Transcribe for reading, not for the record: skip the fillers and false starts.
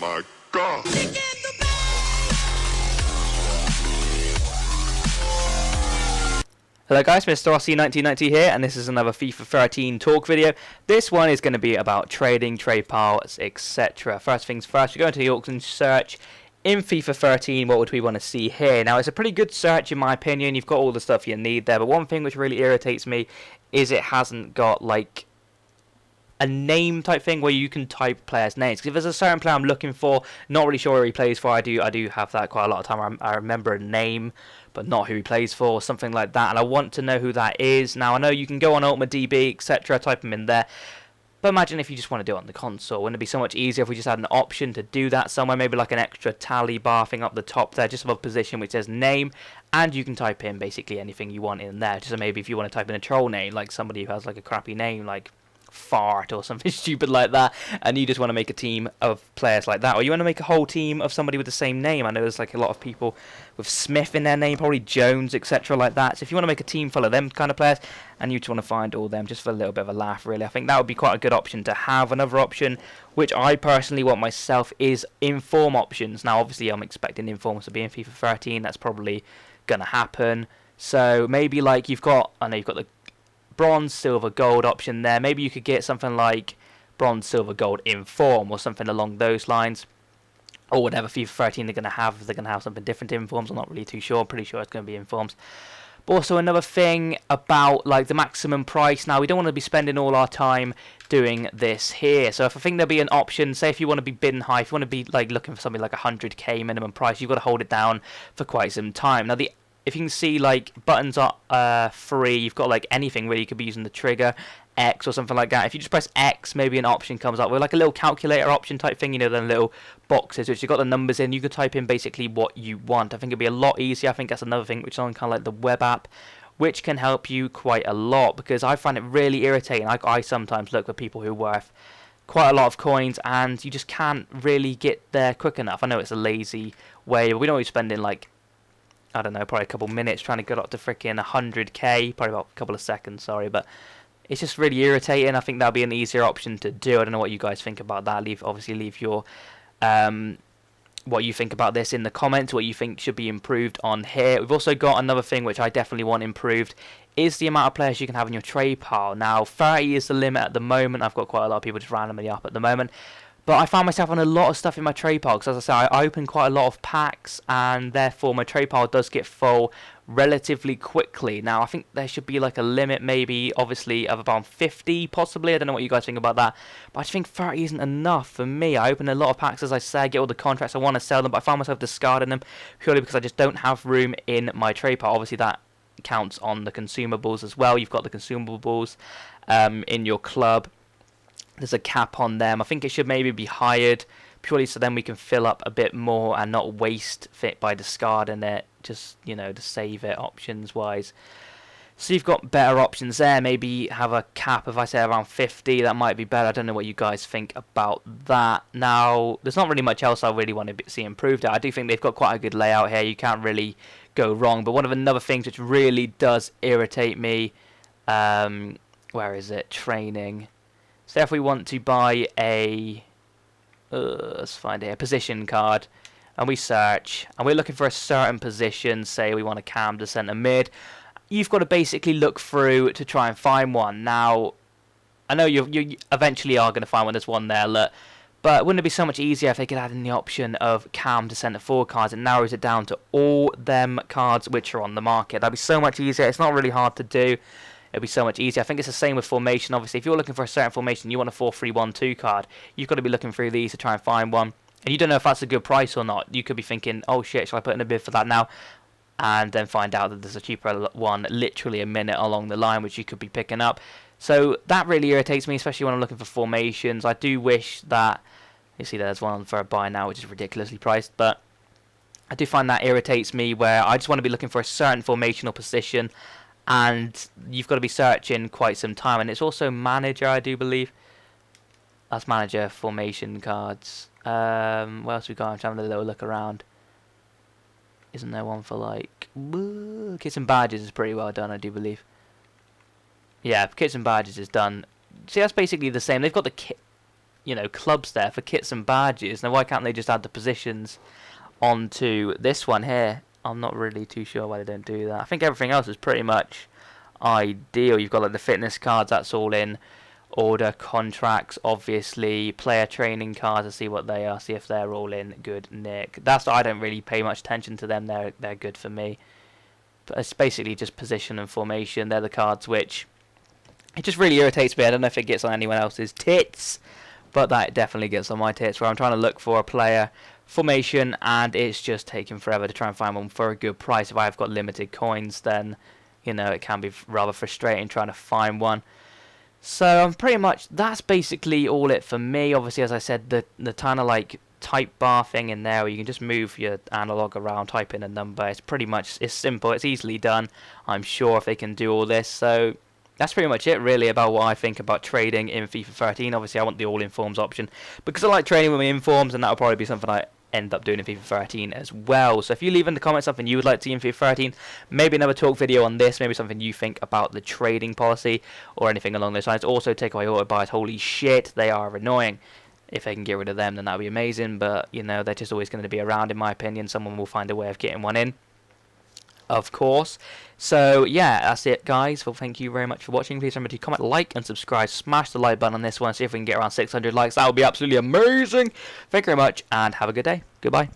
my God. Hello guys, Mr. Rossi1990 here, and this is another FIFA 13 talk video. This one is going to be about trading, trade piles, etc. First things first, we're going to the auction search in FIFA 13. What would we want to see here? Now, it's a pretty good search in my opinion. You've got all the stuff you need there, but one thing which really irritates me is it hasn't got like a name type thing where you can type players' names. Because if there's a certain player I'm looking for, not really sure where he plays for, I do have that quite a lot of time. I remember a name, but not who he plays for, or something like that, and I want to know who that is. Now, I know you can go on Ultimate DB, etc., type them in there, but imagine if you just want to do it on the console. Wouldn't it be so much easier if we just had an option to do that somewhere, maybe like an extra tally bar thing up the top there, just above position, which says name, and you can type in basically anything you want in there. So maybe if you want to type in a troll name, like somebody who has like a crappy name, like Fart or something stupid like that, and you just want to make a team of players like that, or you want to make a whole team of somebody with the same name. I know there's like a lot of people with Smith in their name, probably Jones, etc. like that. So if you want to make a team full of them kind of players, and you just want to find all them just for a little bit of a laugh, really, I think that would be quite a good option to have. Another option which I personally want myself is inform options. Now obviously I'm expecting informs to be in FIFA 13, that's probably gonna happen. So maybe like you've got, I know you've got the bronze, silver, gold option there. Maybe you could get something like bronze, silver, gold inform, or something along those lines, or whatever FIFA 13 they're going to have. They're going to have something different informs. I'm not really too sure. Pretty sure it's going to be informs. But also another thing about like the maximum price. Now we don't want to be spending all our time doing this here. So if I think there'll be an option, say if you want to be bidding high, if you want to be like looking for something like 100k minimum price, you've got to hold it down for quite some time. Now if you can see, like, buttons are free. You've got, like, anything, really. You could be using the trigger, X, or something like that. If you just press X, maybe an option comes up with, like, a little calculator option type thing. You know, the little boxes, which you've got the numbers in. You could type in, basically, what you want. I think it'd be a lot easier. I think that's another thing, which is on kind of like the web app, which can help you quite a lot. Because I find it really irritating. I sometimes look for people who are worth quite a lot of coins, and you just can't really get there quick enough. I know it's a lazy way, but we don't be spending, like, I don't know, probably a couple minutes trying to get up to freaking 100k, probably about a couple of seconds, sorry, but it's just really irritating. I think that'll be an easier option to do. I don't know what you guys think about that. Obviously leave your what you think about this in the comments, what you think should be improved on here. We've also got another thing which I definitely want improved, is the amount of players you can have in your trade pile. Now 30 is the limit at the moment. I've got quite a lot of people just randomly up at the moment. But I found myself on a lot of stuff in my trade pile, because as I say, I open quite a lot of packs, and therefore my trade pile does get full relatively quickly. Now, I think there should be like a limit, maybe, obviously, of about 50, possibly. I don't know what you guys think about that. But I just think 30 isn't enough for me. I open a lot of packs, as I say, I get all the contracts, I want to sell them, but I find myself discarding them purely because I just don't have room in my trade pile. Obviously, that counts on the consumables as well. You've got the consumables in your club. There's a cap on them. I think it should maybe be hired purely so then we can fill up a bit more and not waste it by discarding it, just, you know, to save it options wise. So you've got better options there. Maybe have a cap, if I say around 50, that might be better. I don't know what you guys think about that. Now, there's not really much else I really want to see improved. I do think they've got quite a good layout here. You can't really go wrong. But one of another things which really does irritate me, where is it? Training. So if we want to buy a, let's find it, a position card, and we search, and we're looking for a certain position, say we want a cam to centre mid, you've got to basically look through to try and find one. Now, I know you eventually are going to find one, there's one there, look, but wouldn't it be so much easier if they could add in the option of cam to centre forward cards? It narrows it down to all them cards which are on the market. That'd be so much easier. It's not really hard to do. It'll be so much easier. I think it's the same with formation. Obviously, if you're looking for a certain formation, you want a 4-3-1-2 card, you've got to be looking through these to try and find one. And you don't know if that's a good price or not. You could be thinking, oh shit, shall I put in a bid for that now? And then find out that there's a cheaper one literally a minute along the line, which you could be picking up. So that really irritates me, especially when I'm looking for formations. I do wish that, you see there's one for a buy now, which is ridiculously priced, but I do find that irritates me, where I just want to be looking for a certain formation or position, and you've got to be searching quite some time. And it's also manager, I do believe. That's manager formation cards. What else we got? I'm having a little look around. Isn't there one for like kits and badges is pretty well done, I do believe. Yeah, kits and badges is done. See, that's basically the same. They've got the kit. clubs there for kits and badges. Now, why can't they just add the positions onto this one here? I'm not really too sure why they don't do that. I think everything else is pretty much ideal. You've got like the fitness cards, that's all in order. Contracts, obviously. Player training cards, to see what they are, see if they're all in good nick. I don't really pay much attention to them. They're good for me. But it's basically just position and formation. They're the cards which it just really irritates me. I don't know if it gets on anyone else's tits, but that definitely gets on my tits, where I'm trying to look for a player formation and it's just taking forever to try and find one for a good price. If I've got limited coins, then it can be rather frustrating trying to find one. So pretty much that's basically all it for me. Obviously, as I said, the kind of like type bar thing in there where you can just move your analog around, type in a number. It's simple, it's easily done. I'm sure if they can do all this. So that's pretty much it really about what I think about trading in FIFA 13. Obviously I want the all informs option because I like trading with my informs, and that'll probably be something I end up doing in FIFA 13 as well. So if you leave in the comments something you would like to see in FIFA 13, maybe another talk video on this, maybe something you think about the trading policy or anything along those lines. Also, take away auto buys. Holy shit, they are annoying. If they can get rid of them, then that would be amazing, but they're just always going to be around in my opinion. Someone will find a way of getting one in, of course. So yeah, that's it guys. Well, thank you very much for watching. Please remember to comment, like and subscribe. Smash the like button on this one. See if we can get around 600 likes. That would be absolutely amazing. Thank you very much and have a good day. Goodbye.